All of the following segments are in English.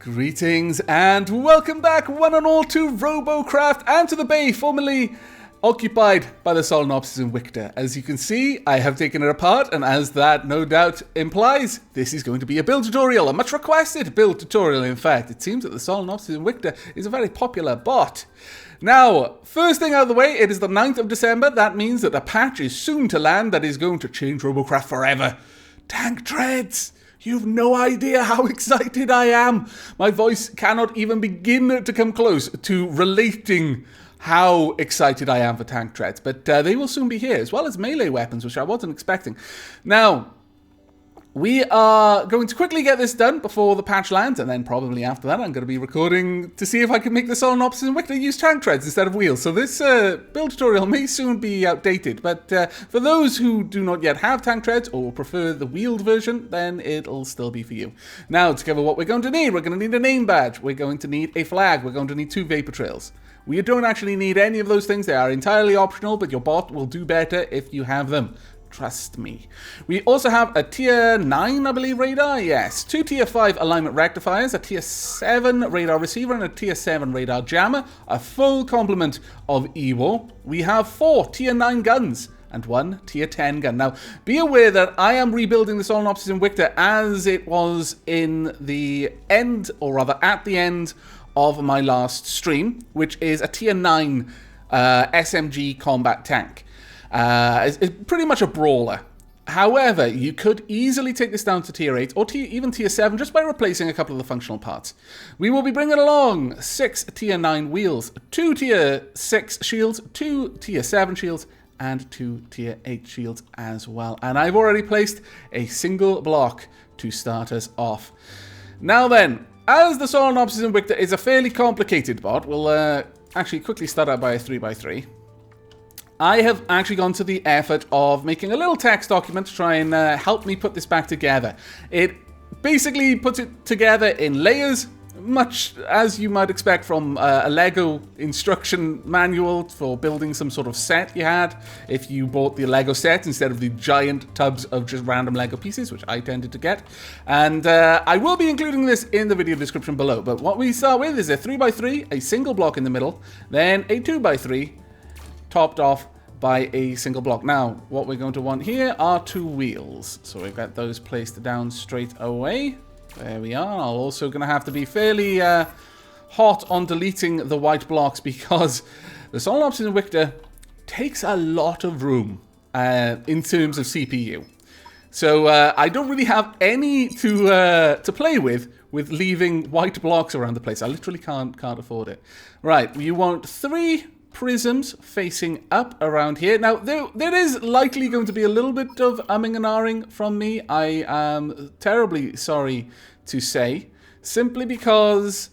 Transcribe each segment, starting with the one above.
Greetings and welcome back one and all to Robocraft and to the bay formerly occupied by the Solenopsis Invicta. As you can see, I have taken it apart, and as that no doubt implies, this is going to be a build tutorial, a much requested build tutorial in fact. It seems that the Solenopsis Invicta is a very popular bot. Now, first thing out of the way, it is the 9th of December. That means that a patch is soon to land that is going to change Robocraft forever. Tank treads! You've no idea how excited I am. My voice cannot even begin to come close to relating how excited I am for tank treads. But they will soon be here, as well as melee weapons, which I wasn't expecting. Now, we are going to quickly get this done before the patch lands, and then probably after that I'm going to be recording to see if I can make the Solenopsis Invicta use tank treads instead of wheels. So this build tutorial may soon be outdated, but for those who do not yet have tank treads or prefer the wheeled version, then it'll still be for you. Now, to cover what we're going to need a name badge, we're going to need a flag, we're going to need 2 vapor trails. We don't actually need any of those things, they are entirely optional, but your bot will do better if you have them. Trust me. We also have a tier 9, I believe, radar. Yes. 2 tier 5 alignment rectifiers, a tier 7 radar receiver, and a tier 7 radar jammer. A full complement of EWO. We have 4 tier 9 guns and 1 tier 10 gun. Now, be aware that I am rebuilding the Solenopsis Invicta as it was in the end, or rather at the end of my last stream, which is a tier 9 SMG combat tank. It's pretty much a brawler. However, you could easily take this down to tier 8 or even tier 7 just by replacing a couple of the functional parts. We will be bringing along 6 tier 9 wheels, 2 tier 6 shields, 2 tier 7 shields, and 2 tier 8 shields as well. And I've already placed a single block to start us off. Now then, as the Solenopsis Invicta is a fairly complicated bot, we'll actually quickly start out by a 3x3. I have actually gone to the effort of making a little text document to try and help me put this back together. It basically puts it together in layers, much as you might expect from a Lego instruction manual for building some sort of set you had if you bought the Lego set instead of the giant tubs of just random Lego pieces, which I tended to get. And I will be including this in the video description below. But what we start with is a 3x3, a single block in the middle, then a 2x3, topped off by a single block. Now, what we're going to want here are 2 wheels. So we've got those placed down straight away. There we are. I'm also going to have to be fairly hot on deleting the white blocks because the Solenopsis Invicta takes a lot of room in terms of CPU. So I don't really have any to play with leaving white blocks around the place. I literally can't afford it. Right, you want 3 prisms facing up around here. Now, there is likely going to be a little bit of umming and ahhing from me. I am terribly sorry to say, simply because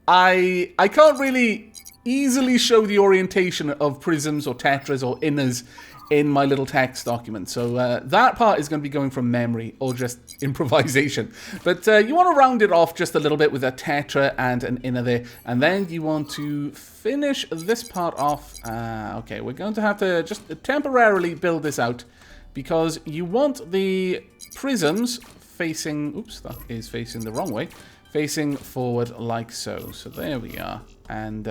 I can't really easily show the orientation of prisms or tetras or inners in my little text document. So that part is going to be going from memory or just improvisation. But you want to round it off just a little bit with a tetra and an inner there. And then you want to finish this part off. Okay, we're going to have to just temporarily build this out because you want the prisms facing... Oops, that is facing the wrong way. Facing forward like so. So there we are. And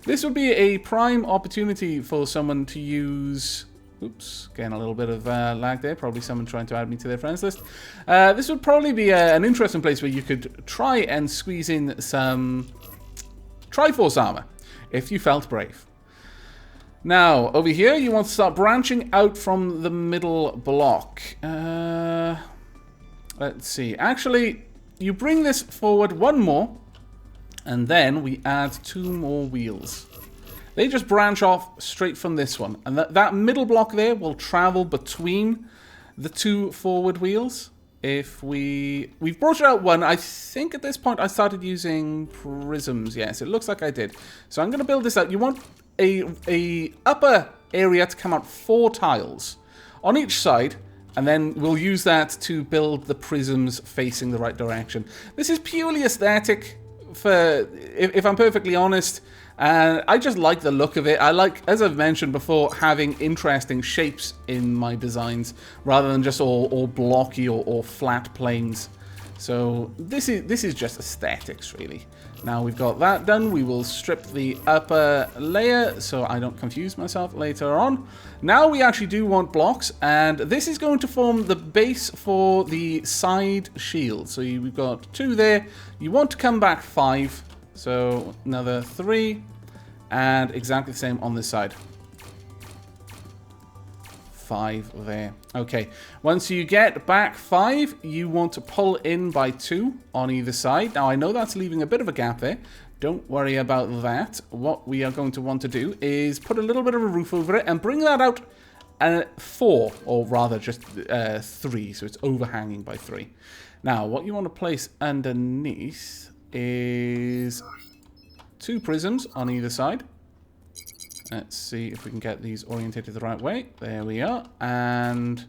this would be a prime opportunity for someone to use... Oops, getting a little bit of lag there. Probably someone trying to add me to their friends list. This would probably be an interesting place where you could try and squeeze in some Triforce armor, if you felt brave. Now, over here, you want to start branching out from the middle block. Let's see. Actually, you bring this forward 1 more, and then we add 2 more wheels. They just branch off straight from this one. And that middle block there will travel between the 2 forward wheels. If we've brought out 1. I think at this point I started using prisms. Yes, it looks like I did. So I'm going to build this out. You want a upper area to come out 4 tiles on each side. And then we'll use that to build the prisms facing the right direction. This is purely aesthetic. If I'm perfectly honest, I just like the look of it. I like, as I've mentioned before, having interesting shapes in my designs rather than just all blocky or flat planes. So this is just aesthetics, really. Now we've got that done, we will strip the upper layer so I don't confuse myself later on. Now we actually do want blocks, and this is going to form the base for the side shield. So we've got 2 there. You want to come back 5, so another 3, and exactly the same on this side. 5 there. Okay, once you get back 5, you want to pull in by 2 on either side. Now, I know that's leaving a bit of a gap there. Don't worry about that. What we are going to want to do is put a little bit of a roof over it and bring that out 4, or rather just 3, so it's overhanging by 3. Now, what you want to place underneath is 2 prisms on either side. Let's see if we can get these orientated the right way. There we are. And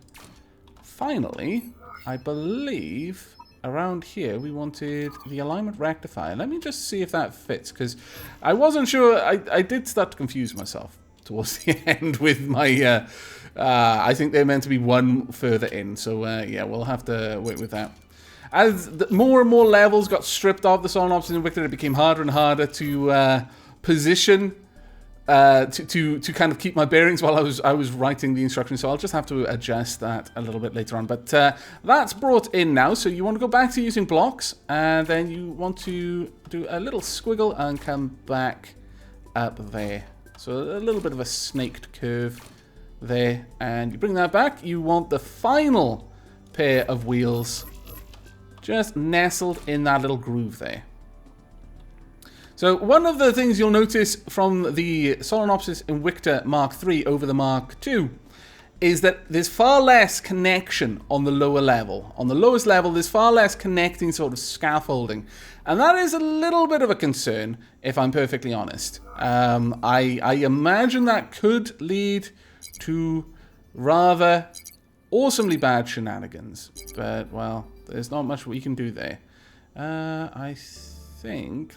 finally, I believe around here we wanted the alignment rectifier. Let me just see if that fits, because I wasn't sure. I did start to confuse myself towards the end with my... I think they're meant to be 1 further in. So, yeah, we'll have to wait with that. As more and more levels got stripped off the Solemn Obsidian Victor, it became harder and harder to position... to kind of keep my bearings while I was writing the instructions, so I'll just have to adjust that a little bit later on. But that's brought in now, so you want to go back to using blocks, and then you want to do a little squiggle and come back up there. So a little bit of a snaked curve there, and you bring that back. You want the final pair of wheels just nestled in that little groove there. So one of the things you'll notice from the Solenopsis Invicta Mark III over the Mark II is that there's far less connection on the lower level. On the lowest level, there's far less connecting sort of scaffolding. And that is a little bit of a concern, if I'm perfectly honest. I imagine that could lead to rather awesomely bad shenanigans. But, well, there's not much we can do there.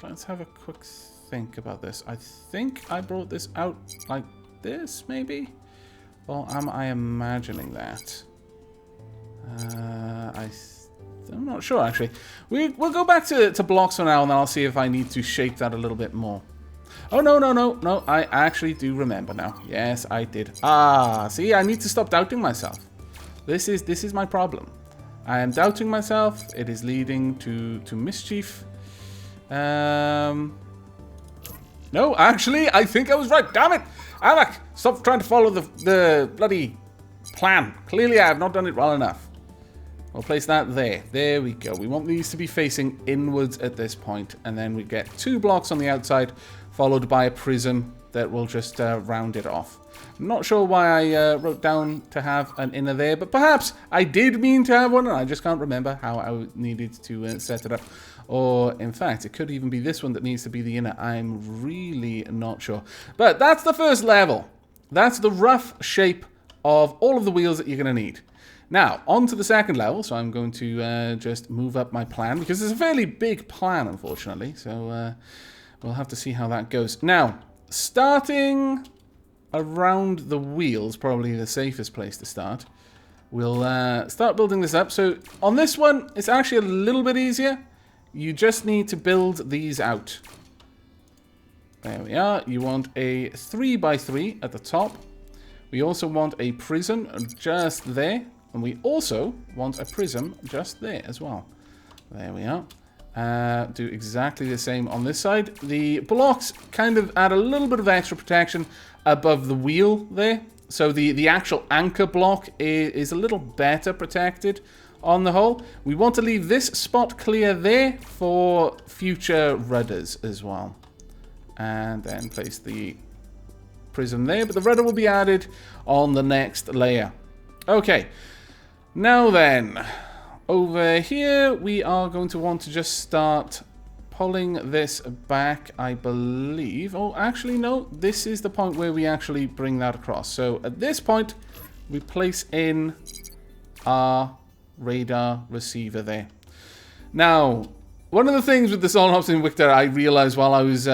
Let's have a quick think about this. I think I brought this out like this, maybe? Or am I imagining that? I'm not sure, actually. We'll go back to blocks for now, and then I'll see if I need to shape that a little bit more. Oh, no. I actually do remember now. Yes, I did. See, I need to stop doubting myself. This is my problem. I am doubting myself. It is leading to mischief. No, actually, I think I was right. Damn it! Aavak, stop trying to follow the bloody plan. Clearly, I have not done it well enough. We'll place that there. There we go. We want these to be facing inwards at this point, and then we get 2 blocks on the outside, followed by a prism that will just round it off. I'm not sure why I wrote down to have an inner there, but perhaps I did mean to have one, and I just can't remember how I needed to set it up. Or, in fact, it could even be this one that needs to be the inner. I'm really not sure. But that's the first level. That's the rough shape of all of the wheels that you're going to need. Now, on to the second level. So I'm going to just move up my plan, because it's a fairly big plan, unfortunately. So we'll have to see how that goes. Now, starting around the wheels, probably the safest place to start. We'll start building this up. So on this one, it's actually a little bit easier. You just need to build these out. There we are. You want a 3x3 at the top. We also want a prism just there. And we also want a prism just there as well. There we are. Do exactly the same on this side. The blocks kind of add a little bit of extra protection above the wheel there. So the actual anchor block is a little better protected on the whole. We want to leave this spot clear there for future rudders as well. And then place the prism there, but the rudder will be added on the next layer. Okay, now then, over here we are going to want to just start pulling this back, I believe. Oh, actually, no, this is the point where we actually bring that across. So at this point, we place in our radar receiver there. Now, one of the things with the Solenopsis Invicta I realized while I was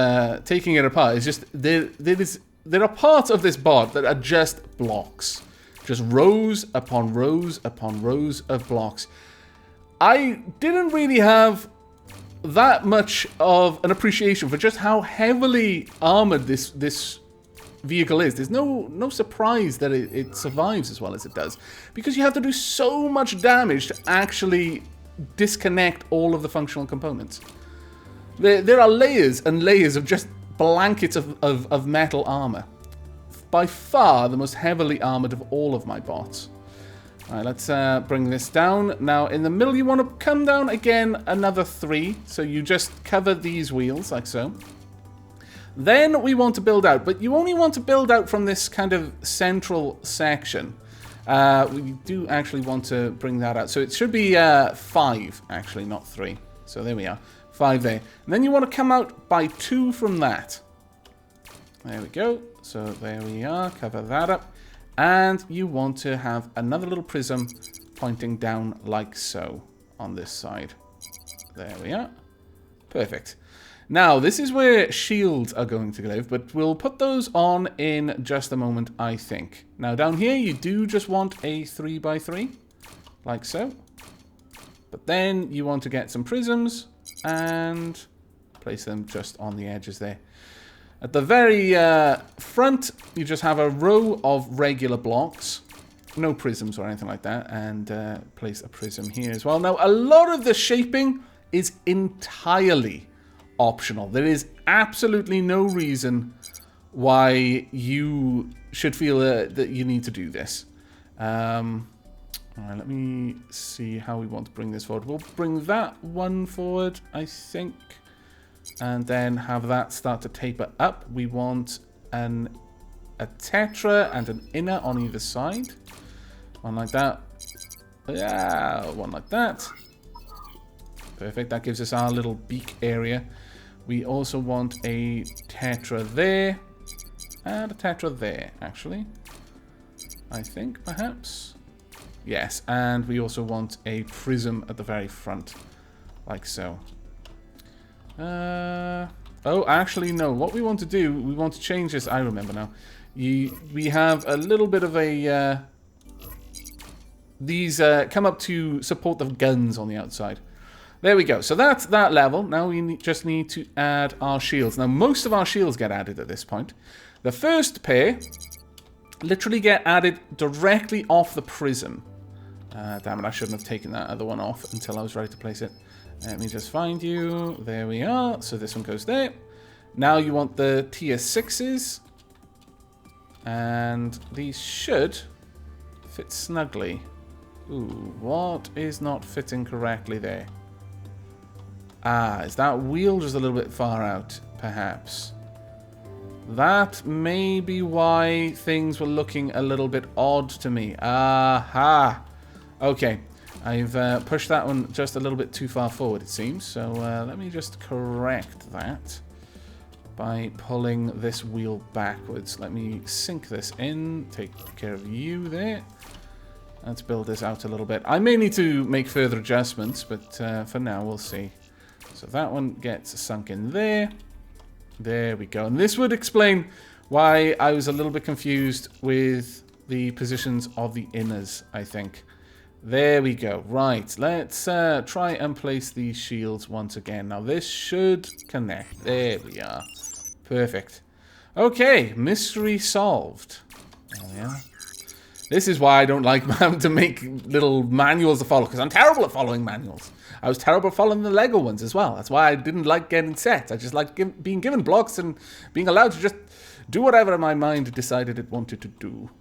taking it apart is just there are parts of this bod that are just blocks. Just rows upon rows upon rows of blocks. I didn't really have that much of an appreciation for just how heavily armored this vehicle is. There's no surprise that it survives as well as it does, because you have to do so much damage to actually disconnect all of the functional components. There are layers and layers of just blankets of metal armor. By far the most heavily armored of all of my bots. Alright, let's bring this down. Now, in the middle, you want to come down again another 3. So you just cover these wheels, like so. Then we want to build out. But you only want to build out from this kind of central section. We do actually want to bring that out. So it should be 5, actually, not 3. So there we are. 5 there. And then you want to come out by 2 from that. There we go. So there we are. Cover that up. And you want to have another little prism pointing down like so on this side. There we are. Perfect. Now, this is where shields are going to live, but we'll put those on in just a moment, I think. Now, down here, you do just want a 3x3, like so. But then you want to get some prisms and place them just on the edges there. At the very front, you just have a row of regular blocks. No prisms or anything like that. And place a prism here as well. Now, a lot of the shaping is entirely optional. There is absolutely no reason why you should feel that you need to do this. All right, let me see how we want to bring this forward. We'll bring that one forward, I think. And then have that start to taper up. We want a tetra and an inner on either side. One like that. Yeah, one like that. Perfect. That gives us our little beak area. We also want a tetra there. And a tetra there, actually. I think, perhaps. Yes, and we also want a prism at the very front. Like so. Oh, actually, no. What we want to do, we want to change this. I remember now. We have a little bit of a... these come up to support the guns on the outside. There we go. So that's that level. Now we just need to add our shields. Now, most of our shields get added at this point. The first pair literally get added directly off the prism. Damn it, I shouldn't have taken that other one off until I was ready to place it. Let me just find you. There we are. So this one goes there. Now you want the tier 6s. And these should fit snugly. Ooh, what is not fitting correctly there? Ah, is that wheel just a little bit far out, perhaps? That may be why things were looking a little bit odd to me. Aha! Okay. I've pushed that one just a little bit too far forward, it seems. So let me just correct that by pulling this wheel backwards. Let me sink this in, take care of you there. Let's build this out a little bit. I may need to make further adjustments, but for now we'll see. So that one gets sunk in there. There we go. And this would explain why I was a little bit confused with the positions of the inners, I think. There we go. Right, let's try and place these shields once again. Now, this should connect. There we are. Perfect. Okay, mystery solved. There we are. This is why I don't like having to make little manuals to follow, because I'm terrible at following manuals. I was terrible at following the Lego ones as well. That's why I didn't like getting sets. I just like being given blocks and being allowed to just do whatever my mind decided it wanted to do.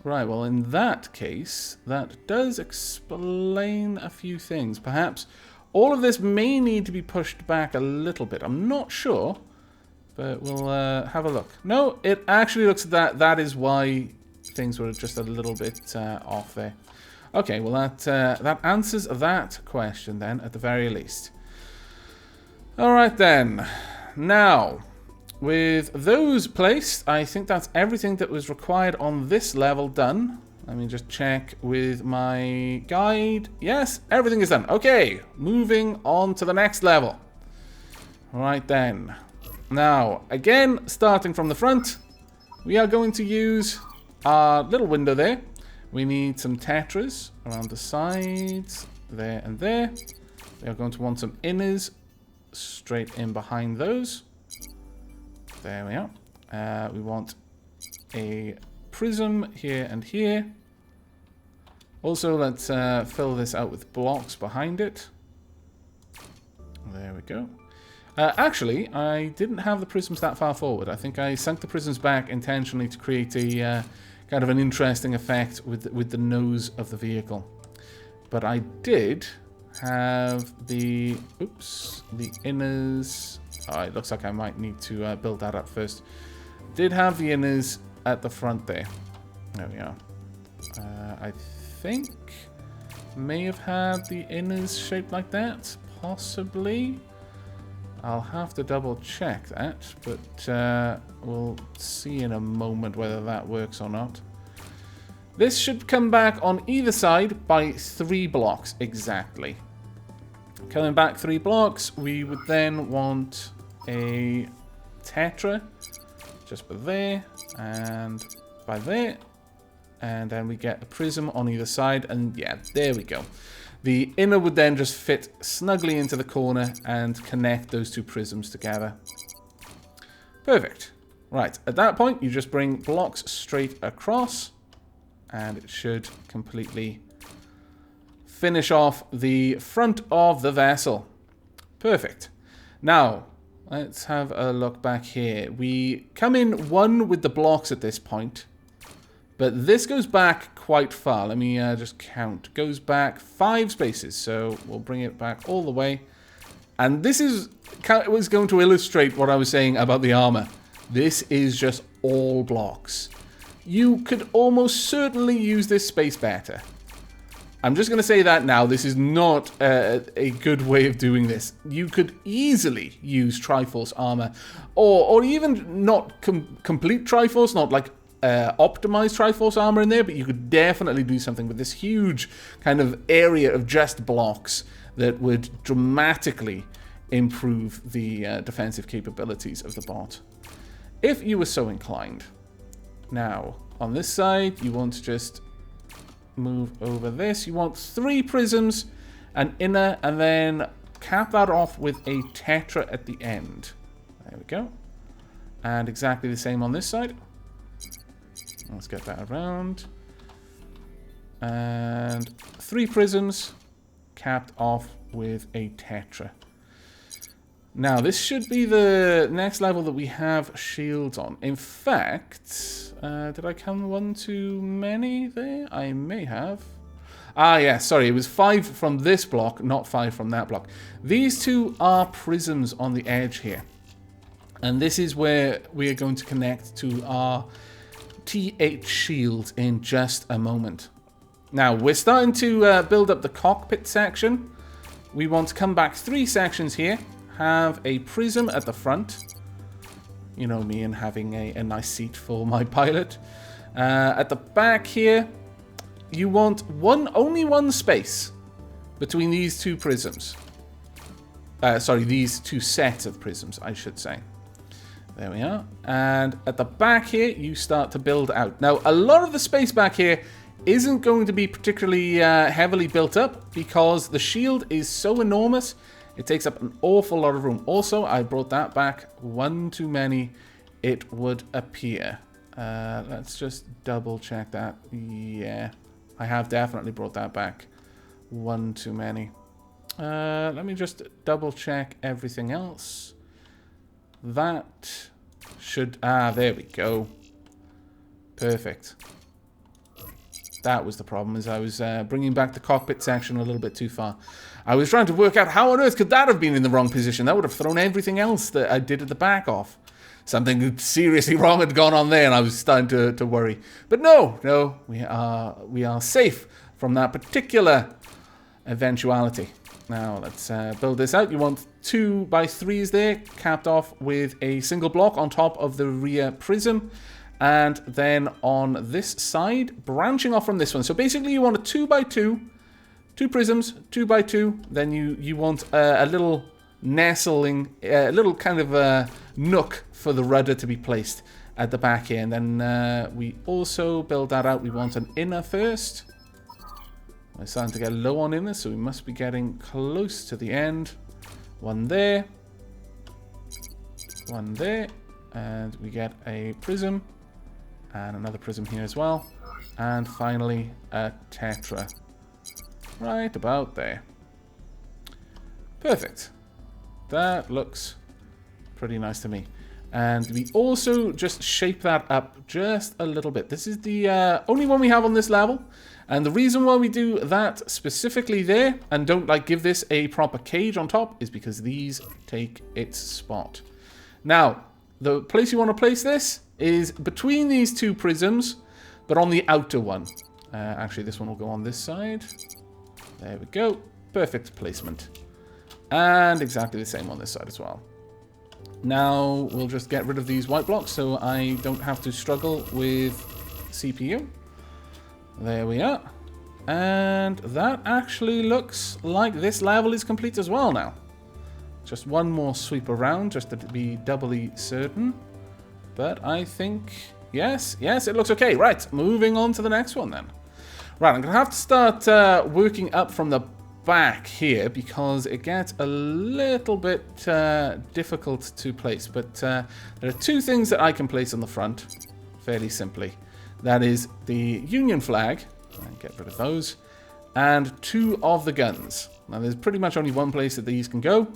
Right, well, in that case, that does explain a few things. Perhaps all of this may need to be pushed back a little bit. I'm not sure, but we'll have a look. No, it actually looks that is why things were just a little bit off there. Okay, well, that answers that question then, at the very least. All right, then. Now, with those placed, I think that's everything that was required on this level done. Let me just check with my guide. Yes, everything is done. Okay, moving on to the next level. All right, then. Now, again, starting from the front, we are going to use our little window there. We need some tetras around the sides, there and there. We are going to want some inners straight in behind those. There we are. We want a prism here and here. Also, let's fill this out with blocks behind it. There we go. Actually, I didn't have the prisms that far forward. I think I sunk the prisms back intentionally to create a kind of an interesting effect with the nose of the vehicle. But I did have the inners. Oh, it looks like I might need to build that up first. Did have the inners at the front there. There we are. I think may have had the inners shaped like that, possibly. I'll have to double check that, but we'll see in a moment whether that works or not. This should come back on either side by 3 blocks exactly. Coming back 3 blocks, we would then want a tetra just by there and by there. And then we get a prism on either side, and yeah, there we go. The inner would then just fit snugly into the corner and connect those 2 prisms together. Perfect. Right, at that point, you just bring blocks straight across, and it should completely finish off the front of the vessel. Perfect. Now, let's have a look back here. We come in 1 with the blocks at this point. But this goes back quite far. Let me just count. Goes back 5 spaces. So we'll bring it back all the way. And this was going to illustrate what I was saying about the armor. This is just all blocks. You could almost certainly use this space better. I'm just going to say that now. This is not a good way of doing this. You could easily use Triforce armor. Or even not complete Triforce, not like optimized Triforce armor in there, but you could definitely do something with this huge kind of area of just blocks that would dramatically improve the defensive capabilities of the bot, if you were so inclined. Now, on this side, you want to just move over this. You want 3 prisms, an inner, and then cap that off with a tetra at the end. There we go. And exactly the same on this side. Let's get that around. And 3 prisms capped off with a tetra. Now, this should be the next level that we have shields on. In fact, did I count 1 too many there? I may have. Ah, yeah, sorry. It was 5 from this block, not 5 from that block. These 2 are prisms on the edge here. And this is where we are going to connect to our T8 shield in just a moment. Now, we're starting to build up the cockpit section. We want to come back 3 sections here. Have a prism at the front. You know me and having a nice seat for my pilot. At the back here, you want only one space between these 2 prisms. Sorry, these 2 sets of prisms, I should say. There we are. And at the back here, you start to build out. Now, a lot of the space back here isn't going to be particularly heavily built up because the shield is so enormous. It takes up an awful lot of room. Also, I brought that back 1 too many, it would appear. Let's just double check that. Yeah, I have definitely brought that back 1 too many. Let me just double check everything else. That should... Ah, there we go. Perfect. That was the problem, is I was bringing back the cockpit section a little bit too far. I was trying to work out how on earth could that have been in the wrong position. That would have thrown everything else that I did at the back off. Something seriously wrong had gone on there, and I was starting to worry. But no, we are safe from that particular eventuality. Now, let's build this out. You want 2 by 3s there, capped off with a single block on top of the rear prism. And then on this side, branching off from this one. So basically, you want a 2 by 2, 2 prisms, 2 by 2. Then you want a little nestling, a little kind of nook for the rudder to be placed. at the back here. And then we also build that out. We want an inner first. We're starting to get low on inner, so we must be getting close to the end. One there. One there. And we get a prism. And another prism here as well. And finally, a tetra. Right about there. Perfect. That looks pretty nice to me. And we also just shape that up just a little bit. This is the only one we have on this level. And the reason why we do that specifically there and don't like give this a proper cage on top is because these take its spot. Now, the place you want to place this is between these two prisms, but on the outer one. Actually, this one will go on this side. There we go. Perfect placement. And exactly the same on this side as well. Now, we'll just get rid of these white blocks so I don't have to struggle with CPU. There we are. And that actually looks like this level is complete as well now. Just one more sweep around just to be doubly certain. But I think, yes, it looks okay. Right, moving on to the next one then. Right, I'm going to have to start working up from the back here because it gets a little bit difficult to place. But there are two things that I can place on the front fairly simply. That is the Union flag, and get rid of those, and two of the guns. Now there's pretty much only one place that these can go,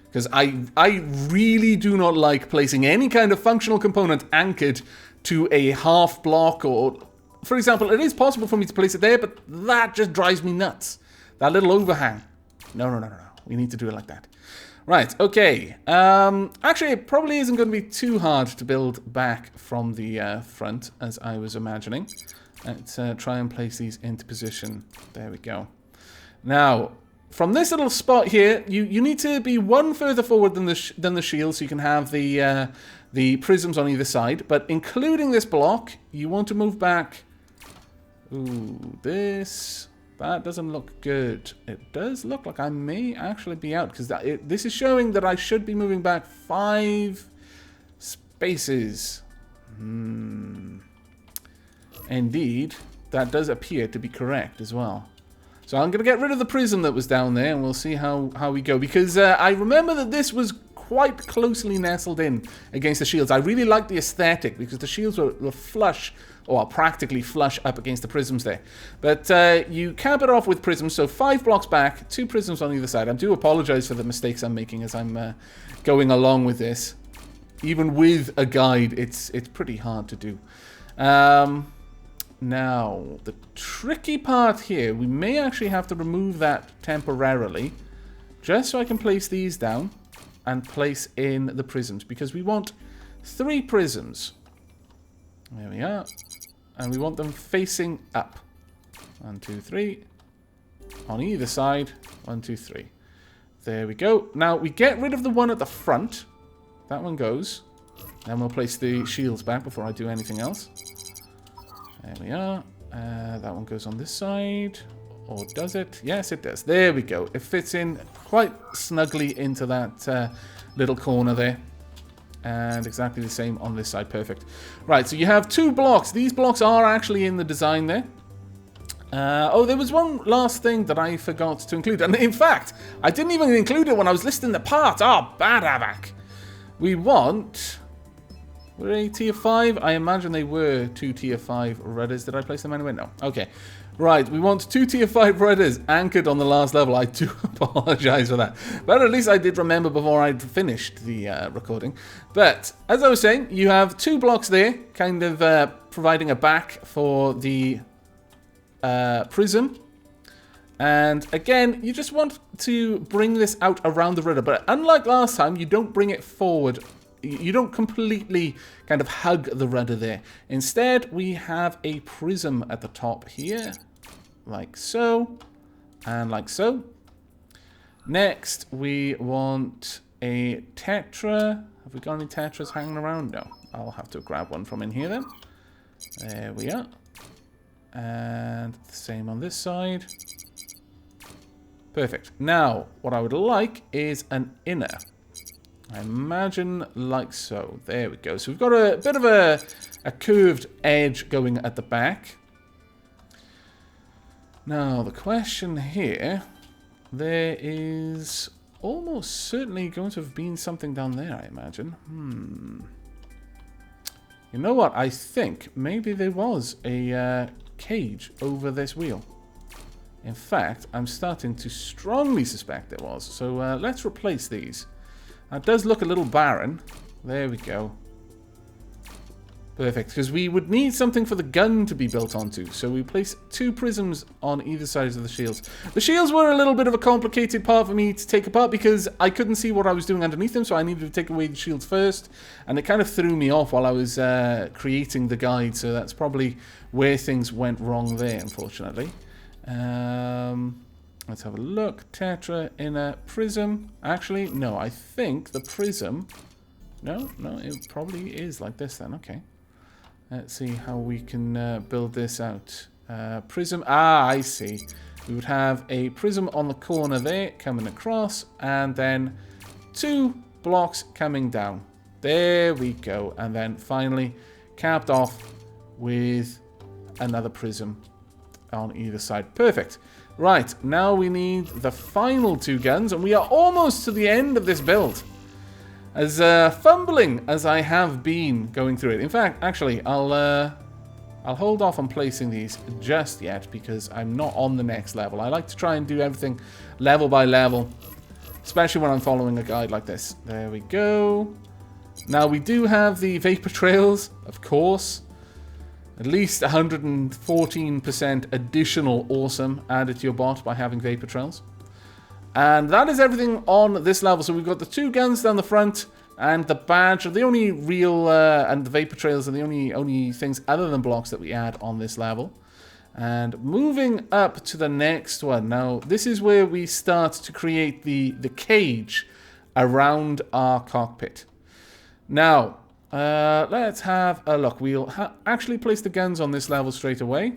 because I really do not like placing any kind of functional component anchored to a half block, or, for example, it is possible for me to place it there, but that just drives me nuts. That little overhang. No. We need to do it like that. Right, okay. Actually, it probably isn't going to be too hard to build back from the front, as I was imagining. Let's try and place these into position. There we go. Now, from this little spot here, you need to be one further forward than the shield, so you can have the prisms on either side. But including this block, you want to move back. Ooh, that doesn't look good. It does look like I may actually be out, because this is showing that I should be moving back 5 spaces. Indeed, that does appear to be correct as well. So I'm going to get rid of the prism that was down there, and we'll see how we go. Because I remember that this was quite closely nestled in against the shields. I really liked the aesthetic, because the shields were flush, or practically flush up against the prisms there. But you cap it off with prisms, so 5 blocks back, 2 prisms on either side. I do apologize for the mistakes I'm making as I'm going along with this. Even with a guide, it's pretty hard to do. Now, the tricky part here, we may actually have to remove that temporarily, just so I can place these down and place in the prisms, because we want 3 prisms. There we are. And we want them facing up. 1, 2, 3. On either side. 1, 2, 3. There we go. Now, we get rid of the one at the front. That one goes. And we'll place the shields back before I do anything else. There we are. That one goes on this side. Or does it? Yes, it does. There we go. It fits in quite snugly into that little corner there. And exactly the same on this side. Perfect. Right, so you have 2 blocks. These blocks are actually in the design there. Oh, there was one last thing that I forgot to include. And in fact, I didn't even include it when I was listing the parts. Oh, bad Aavak. We want... Were they tier 5? I imagine they were 2 tier 5 rudders. Did I place them anywhere? No. Okay. Right, we want 2 tier 5 rudders anchored on the last level. I do apologize for that. But at least I did remember before I'd finished the recording. But, as I was saying, you have 2 blocks there, kind of providing a back for the prism. And again, you just want to bring this out around the rudder. But unlike last time, you don't bring it forward. You don't completely kind of hug the rudder there. Instead, we have a prism at the top here, like so, and like so. Next, we want a tetra. Have we got any tetras hanging around? No. I'll have to grab one from in here then. There we are. And the same on this side. Perfect. Now, what I would like is an inner. I imagine like so. There we go. So we've got a bit of a curved edge going at the back. Now, the question here, there is almost certainly going to have been something down there, I imagine. You know what? I think maybe there was a cage over this wheel. In fact, I'm starting to strongly suspect there was. So let's replace these. It does look a little barren. There we go. Perfect, because we would need something for the gun to be built onto. So we place 2 prisms on either side of the shields. The shields were a little bit of a complicated part for me to take apart because I couldn't see what I was doing underneath them, so I needed to take away the shields first. And it kind of threw me off while I was creating the guide, so that's probably where things went wrong there, unfortunately. Let's have a look. Tetra in a prism. Actually, no, I think the prism... No, it probably is like this then, okay. Let's see how we can build this out. Prism, I see. We would have a prism on the corner there, coming across, and then 2 blocks coming down. There we go. And then finally capped off with another prism on either side. Perfect. Right, now we need the final 2 guns, and we are almost to the end of this build. As fumbling as I have been going through it. In fact, actually, I'll hold off on placing these just yet because I'm not on the next level. I like to try and do everything level by level, especially when I'm following a guide like this. There we go. Now, we do have the vapor trails, of course. At least 114% additional awesome added to your bot by having vapor trails. And that is everything on this level. So we've got the 2 guns down the front and the badge are the only real, and the vapor trails are the only things other than blocks that we add on this level. And moving up to the next one. Now, this is where we start to create the cage around our cockpit. Now, let's have a look. We'll actually place the guns on this level straight away.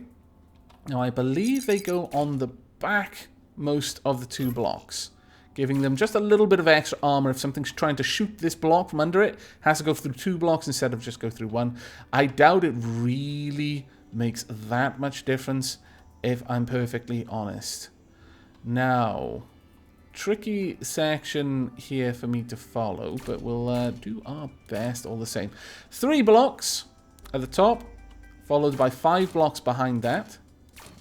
Now, I believe they go on the back most of the 2 blocks, giving them just a little bit of extra armor. If something's trying to shoot this block from under it, has to go through 2 blocks instead of just go through 1. I doubt it really makes that much difference, if I'm perfectly honest. Now, tricky section here for me to follow, but we'll do our best all the same. 3 blocks at the top, followed by 5 blocks behind that.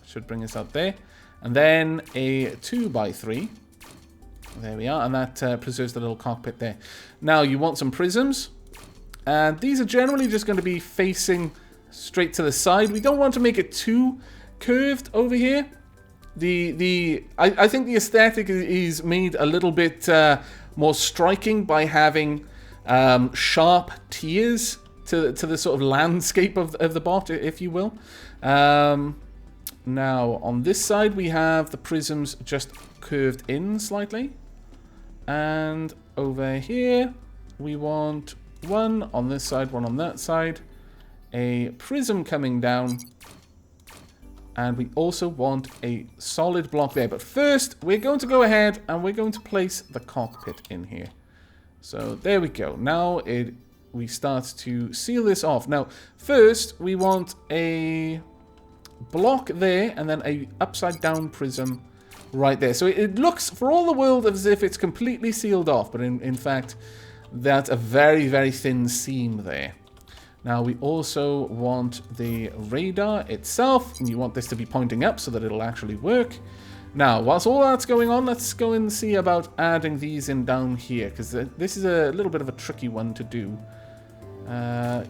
Should bring us up there. And then a 2x3. There we are. And that preserves the little cockpit there. Now, you want some prisms. And these are generally just going to be facing straight to the side. We don't want to make it too curved over here. I think the aesthetic is made a little bit more striking by having sharp tiers to the sort of landscape of the bot, if you will. Now, on this side, we have the prisms just curved in slightly. And over here, we want 1 on this side, 1 on that side. A prism coming down. And we also want a solid block there. But first, we're going to go ahead and we're going to place the cockpit in here. So, there we go. Now, we start to seal this off. Now, first, we want a block there and then a upside down prism right there. So it looks for all the world as if it's completely sealed off, but in fact that's a very, very thin seam there. Now we also want the radar itself, and you want this to be pointing up so that it'll actually work. Now, whilst all that's going on, let's go and see about adding these in down here, because this is a little bit of a tricky one to do.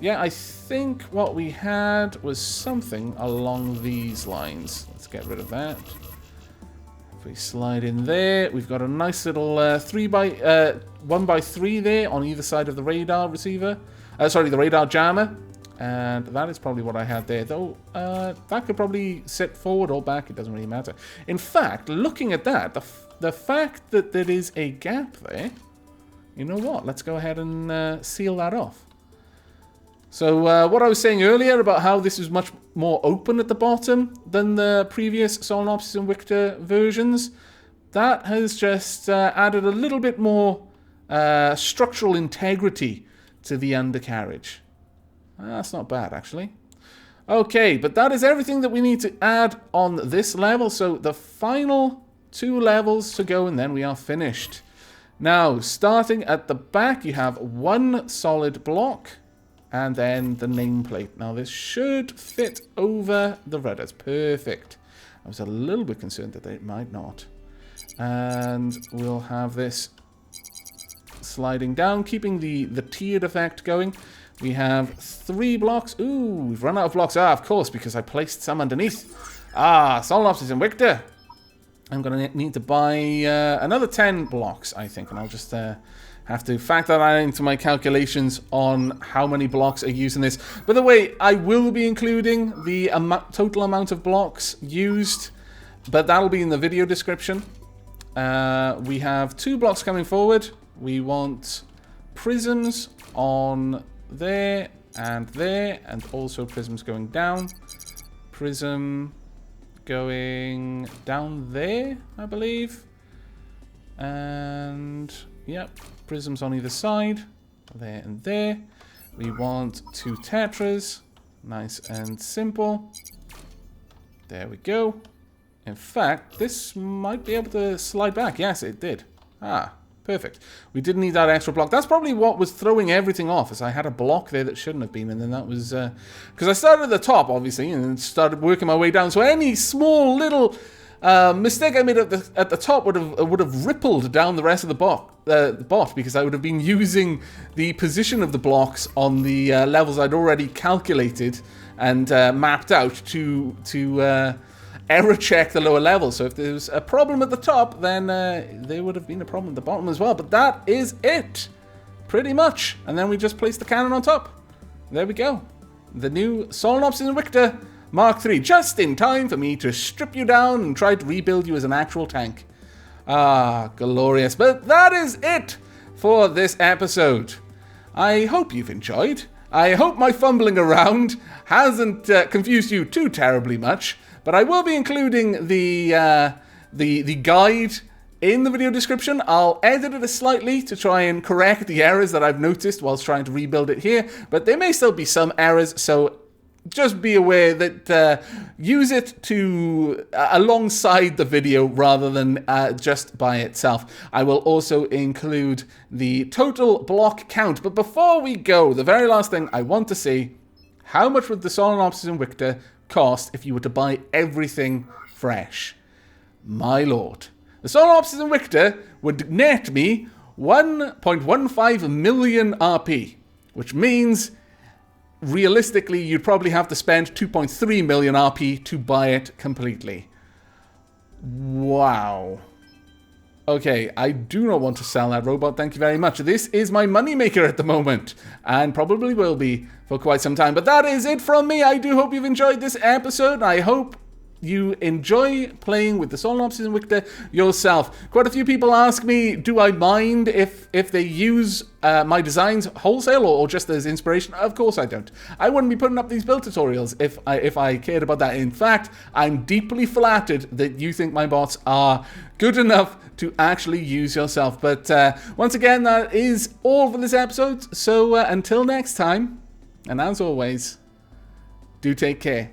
Yeah, I think what we had was something along these lines. Let's get rid of that. If we slide in there, we've got a nice little 1x3 there on either side of the radar receiver. Sorry, the radar jammer. And that is probably what I had there, though. That could probably sit forward or back. It doesn't really matter. In fact, looking at that, the fact that there is a gap there, you know what? Let's go ahead and seal that off. So what I was saying earlier about how this is much more open at the bottom than the previous Solenopsis and Victor versions, that has just added a little bit more structural integrity to the undercarriage. That's not bad, actually. Okay, but that is everything that we need to add on this level. So the final 2 levels to go, and then we are finished. Now, starting at the back, you have 1 solid block, and then the nameplate. Now, this should fit over the rudders. Perfect. I was a little bit concerned that it might not. And we'll have this sliding down, keeping the tiered effect going. We have 3 blocks. Ooh, we've run out of blocks. Of course, because I placed some underneath. Solnopsis and Victor. I'm going to need to buy another 10 blocks, I think. And I'll just have to factor that into my calculations on how many blocks are used in this. By the way, I will be including the total amount of blocks used, but that'll be in the video description. We have 2 blocks coming forward. We want prisms on there, and also prisms going down. Prism going down there, I believe. And, yep, prisms on either side. There and there. We want 2 tetras. Nice and simple. There we go. In fact, this might be able to slide back. Yes, it did. Perfect. We didn't need that extra block. That's probably what was throwing everything off, as I had a block there that shouldn't have been, and then that was... because I started at the top, obviously, and then started working my way down, so any small little mistake I made at the top would have rippled down the rest of the bot, because I would have been using the position of the blocks on the levels I'd already calculated and mapped out to error check the lower levels. So if there's a problem at the top, then there would have been a problem at the bottom as well. But that is it, pretty much. And then we just place the cannon on top. There we go. The new Solnopsis and Victor Mark III, just in time for me to strip you down and try to rebuild you as an actual tank. Glorious. But that is it for this episode. I hope you've enjoyed. I hope my fumbling around hasn't confused you too terribly much. But I will be including the guide in the video description. I'll edit it slightly to try and correct the errors that I've noticed whilst trying to rebuild it here. But there may still be some errors, so just be aware that use it to alongside the video rather than just by itself. I will also include the total block count. But before we go, the very last thing I want to see, how much would the Solnopsis and Victor cost if you were to buy everything fresh? My lord. The Solnopsis and Victor would net me 1.15 million RP, which means realistically you'd probably have to spend 2.3 million RP to buy it completely. Wow. Okay, I do not want to sell that robot, thank you very much. This is my moneymaker at the moment, and probably will be for quite some time. But that is it from me. I do hope you've enjoyed this episode. I hope you enjoy playing with the Solnopsis and Victor yourself. Quite a few people ask me, do I mind if they use my designs wholesale or just as inspiration? Of course I don't. I wouldn't be putting up these build tutorials if I cared about that. In fact, I'm deeply flattered that you think my bots are good enough to actually use yourself. But once again, that is all for this episode. So until next time, and as always, do take care.